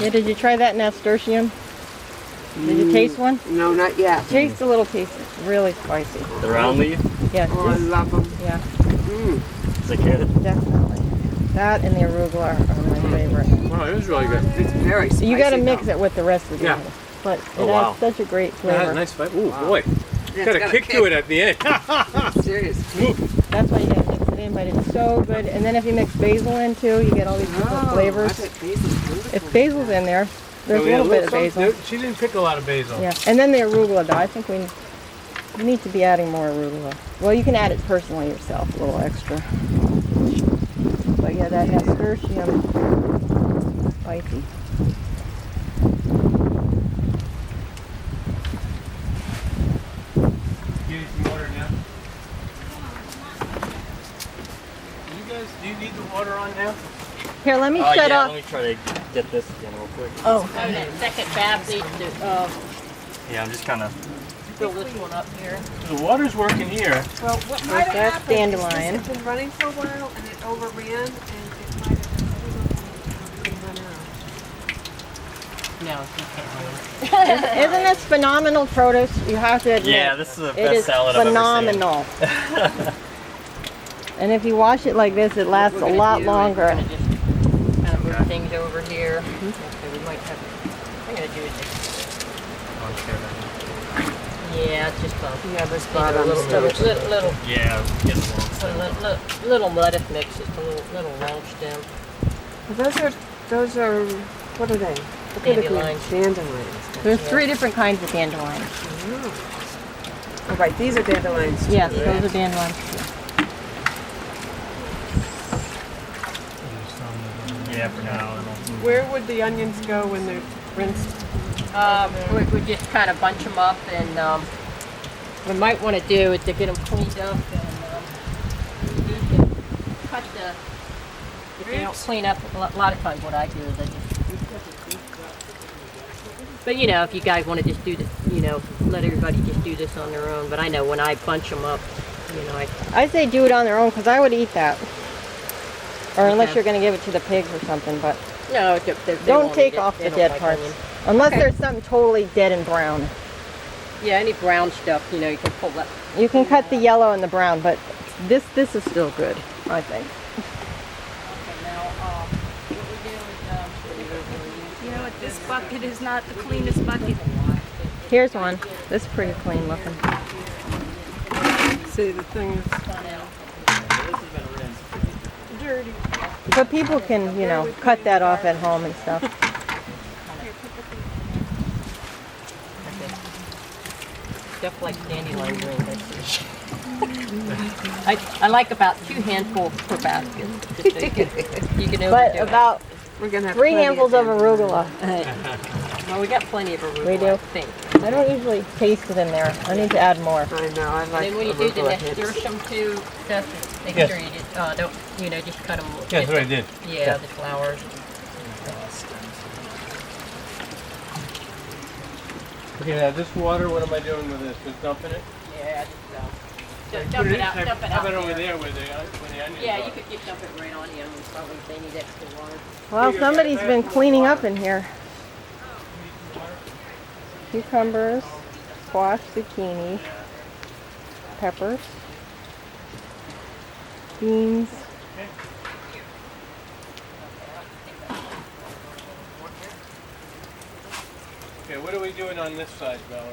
yeah, did you try that nasturtium? Did you taste one? No, not yet. Taste a little piece. It's really spicy. The round leaf? Yeah. Oh, I love them. Yeah, Is it good? definitely. That and the arugula are my favorite. Wow, it was really good. It's very spicy. You gotta mix it with the rest of the Yeah. lettuce. But it Oh, wow. has such a great That flavor. has a nice flavor. Ooh, boy. Yeah, Got it's a kick to it at the end. Serious. That's why you gotta mix it in, but it's so good. And then if you mix basil in too, you get all these different flavors. If basil's in there, there's a little bit of basil. She didn't pick a lot of basil. Yeah, and then the arugula though. I think we need to be adding more arugula. Well, you can add it personally yourself, a little extra. But yeah, that nasturtium, spicy. You need some water now. Do you need the water on now? Here, let me shut yeah, off. let me try to get this again real quick. Oh, That second bath needs to Yeah, I'm just kind of. fill this one up here. The water's working here. Well, what might have that's happened is dandelion. this had been running for a while and it overran and it might have run out. No, you can't run it. Isn't this phenomenal produce? You have to admit. Yeah, this is the It best is salad I've phenomenal. ever seen. And if you wash it like this, it lasts a lot longer. We're gonna just kind of move things over here. Okay, we might have. I'm gonna do it. Yeah, it's just Yeah, this a bottom little, little, Yeah, get along. little lettuce mix, just a little long stem. Those are, what are they? What are they called? Dandelions. Dandelions. There's 3 different kinds of dandelions. Oh, right, these are dandelions too. Yes, those are dandelions. Yeah, for now. Where would the onions go when they're rinsed? We just kind of bunch them up, and what we might want to do is to get them cleaned up and you can cut the. If you don't clean up, a lot of times what I do is I just. But you know, if you guys want to just do this, you know, let everybody just do this on their own. But I know when I bunch them up, you know, I say do it on their own because I would eat that. Or unless Okay. you're going to give it to the pigs or something, but no, they don't won't take eat it. off They the don't dead like parts. onion. Unless Okay. there's something totally dead and brown. Yeah, any brown stuff, you know, you can pull that. You can cut the yellow and the brown, but this is still good, I think. You know what? This bucket is not the cleanest bucket. Here's one. This is pretty clean looking. See, the thing is dirty. But people can, you know, cut that off at home and stuff. Stuff like dandelion green. I like about 2 handfuls per basket. Just so you can overdo But it. about We're gonna have 3 plenty handfuls of arugula. Well, we got plenty of arugula. We do? I think. I don't usually taste it in there. I need to add more. I know, I And like then when you do the arugula hits. nasturtium too, stuff, make Yes. sure you just, don't, just cut them. Yeah, that's what I did. Yeah, the flowers. Okay, now this water, what am I doing with this? Just dumping it? Yeah, just Put dump it out, dump it How out about over there. there where the onions Yeah, are? you could just dump it right on the onions, probably if they need extra water. Well, somebody's been cleaning up in here. Cucumbers, squash, zucchini, peppers, beans. Okay, what are we doing on this side, Valerie?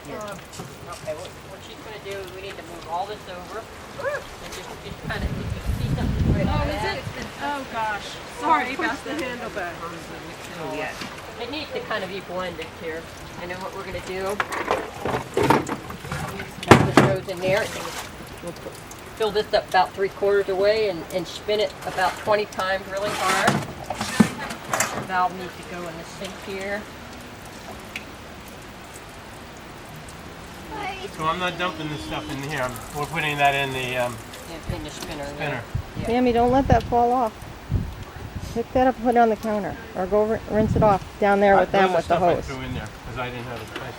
Okay, what she's gonna do is we need to move all this over. And just kind of, you can see something right on that. Oh gosh. Sorry, push the handle back. Oh, yeah. It needs to kind of be blended here. And then what we're gonna do, that just goes in there. And we'll fill this up about 3/4 away and spin it about 20 times really hard. The valve needs to go in the sink here. So I'm not dumping this stuff in here. We're putting that in the In the spinner. spinner. Yeah. Sammy, don't let that fall off. Pick that up and put it on the counter. Or go rinse it off down there with them with the I hose. threw in there because I didn't have a place.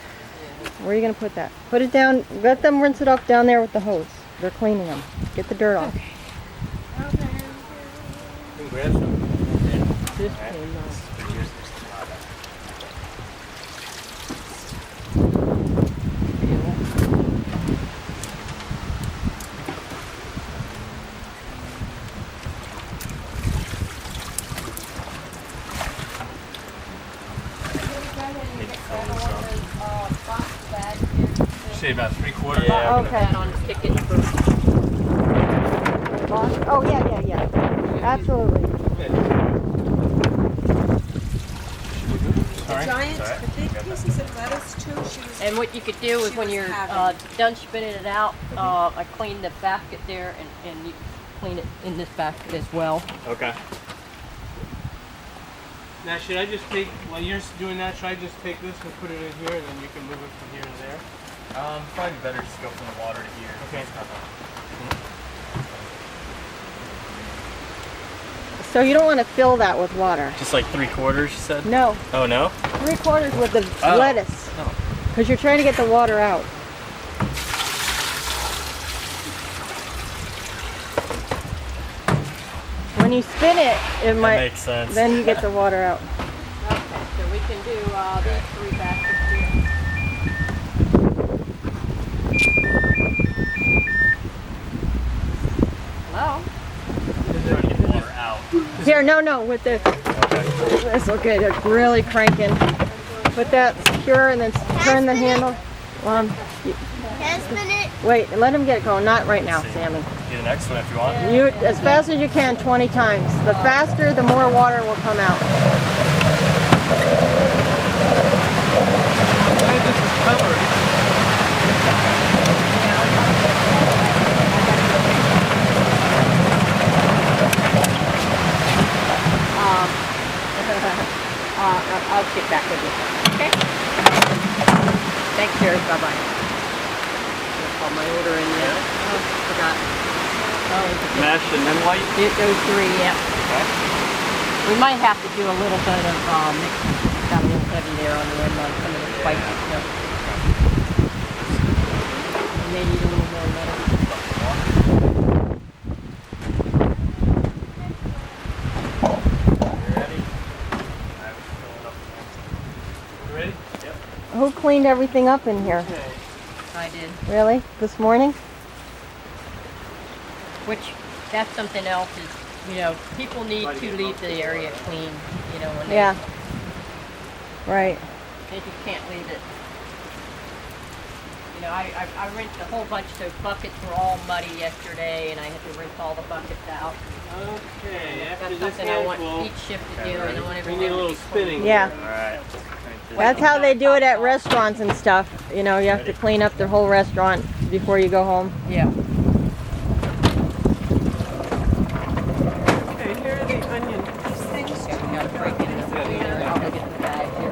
Where are you going to put that? Put it down. Let them rinse it off down there with the hose. They're cleaning them. Get the dirt off. You can grab some. Just clean those. Say about 3/4. Yeah, okay. On the ticket for Oh, yeah. Absolutely. Sorry? Giant, the big pieces of lettuce too, she was... And what you could do is She when was you're having- done spinning it out, I clean the basket there and you clean it in this basket as well. Okay. Now, should I just take, while you're doing that, should I just take this and put it in here and then you can move it from here to there? Probably better just go from the water to here. Okay. So you don't want to fill that with water. Just like 3/4, you said? No. Oh, no? 3/4 with the Oh. lettuce. Oh. Because you're trying to get the water out. When you spin it, it might. makes sense. Then you get the water out. Okay, so we can do these 3 baskets here. Hello? Trying to get the water out. Here, no, with this. This, okay, they're really cranking. Put that secure and then turn the handle. Wait, let him get it going. Not right now, Sammy. Do the next one if you want. You, as fast as you can, 20 times. The faster, the more water will come out. I'll get back with you. Okay? Thanks, Jerry. Bye-bye. Call my order in yet. Oh, forgot. Mash and then light? Those 3, yeah. Okay. We might have to do a little bit of mixing. Got a little heavy there on the end on some of the spicy stuff. We may need a little more lettuce. Ready? Yep. Who cleaned everything up in here? I did. Really? This morning? Which, that's something else is, people need to leave the area clean, when they... Yeah. Right. They just can't leave it. I rinsed a whole bunch, so buckets were all muddy yesterday, and I had to rinse all the buckets out. Okay, after That's this something I want handful, each shift to do, and I want we everyone need a to little be clean. spinning. Yeah. Alright. That's how they do it at restaurants and stuff. You have to clean up the whole restaurant before you go home. Yeah. Okay, here are the onion things. Okay, we gotta break it in the container. I'll go get the bag here.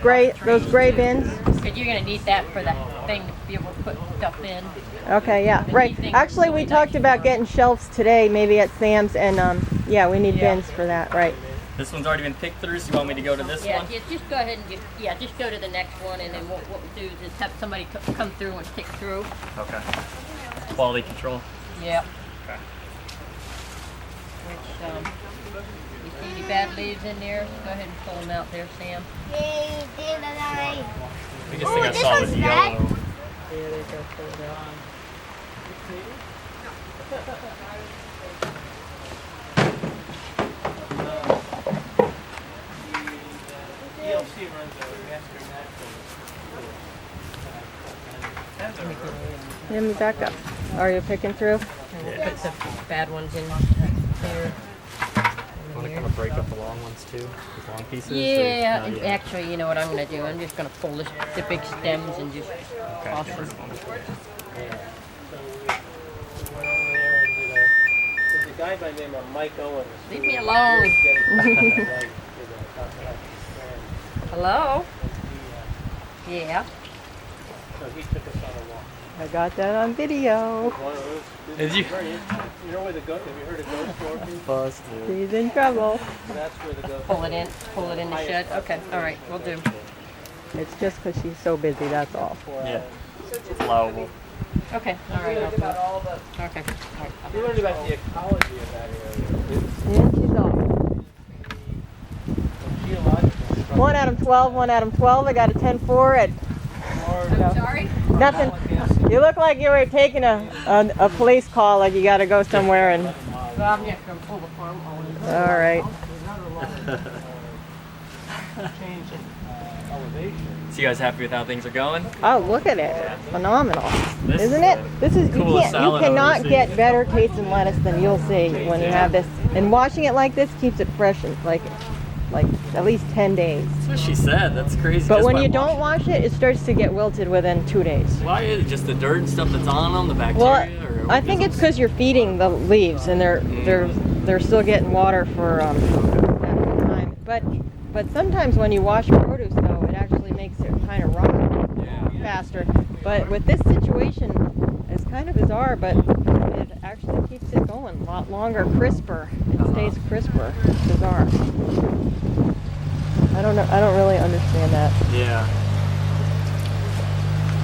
gray bins? Because you're gonna need that for that thing to be able to put stuff in. Okay, yeah, right. Actually, we talked about getting shelves today, maybe at Sam's, and yeah, we need bins for that, right? This one's already been picked through, so you want me to go to this one? Yeah, just go ahead and just go to the next one, and then what we'll do is just have somebody come through and pick through. Okay. Quality control. Yep. Okay. Which you see any bad leaves in there? Go ahead and pull them out there, Sam. The biggest thing I saw was yellow. Yeah, there you go, pull it out. Let me back up. Are you picking through? Put the bad ones in here. Want to kind of break up the long ones too? The long pieces? Yeah, actually, you know what I'm going to do? I'm just going to pull the big stems and just toss them. There's a guy by the name of Mike Owens. Leave me alone. Hello? Yeah. So he took us on a walk. I got that on video. Did you? You know where the goat? Have you heard of ghost stories? Busted. He's in trouble. That's where the ghost. Pull it in the shed. Okay, all right, we'll do. It's just because she's so busy, that's all. Yeah. It's allowable. Okay, all right, I'll do it. Okay, all right. You learned about the ecology of that area. Yeah, she's off. 1 out of 12, 1 out of 12. I got a 10-4 at... I'm sorry? Nothing. You look like you were taking a police call, like you got to go somewhere and... Well, I'm just going to pull the farm on. All right. So you guys happy with how things are going? Oh, look at it. Phenomenal. This Isn't is it? This is, you coolest salad I've cannot ever get seen. better tasting lettuce than you'll see when you have this. And washing it like this keeps it fresh and like at least 10 days. That's what she said. That's crazy. But Just when by you don't wash it, it starts to get wilted within 2 days. Why is it just the dirt and stuff that's on them, the Well, bacteria? Or I think it's because you're feeding the leaves and they're still getting water for that time. But sometimes when you wash produce though, it actually makes it kind of rot faster. But with this situation, it's kind of bizarre, but it actually keeps it going a lot longer, crisper. It stays crisper. It's bizarre. I don't know. I don't really understand that. Yeah.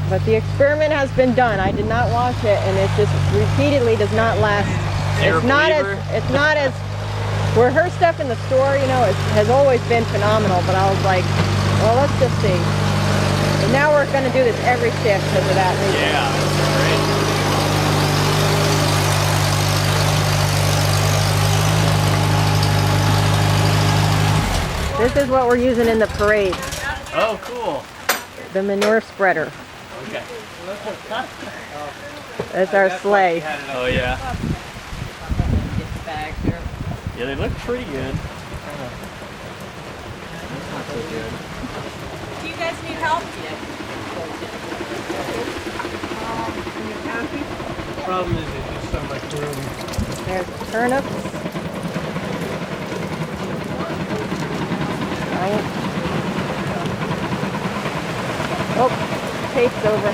But the experiment has been done. I did not wash it, and it just repeatedly does not last. It's not as where her stuff in the store, you know, has always been phenomenal. But I was like, well, let's just see. And now we're going to do this every shift because of that reason. Yeah, that's great. This is what we're using in the parade. Oh, cool. The manure spreader. Okay. That's our sleigh. Oh, yeah. Bags here. Yeah, they look pretty good. That's not so good. Do you guys need help? The problem is there's just so much room. There's the turnips. Oh, tape's over.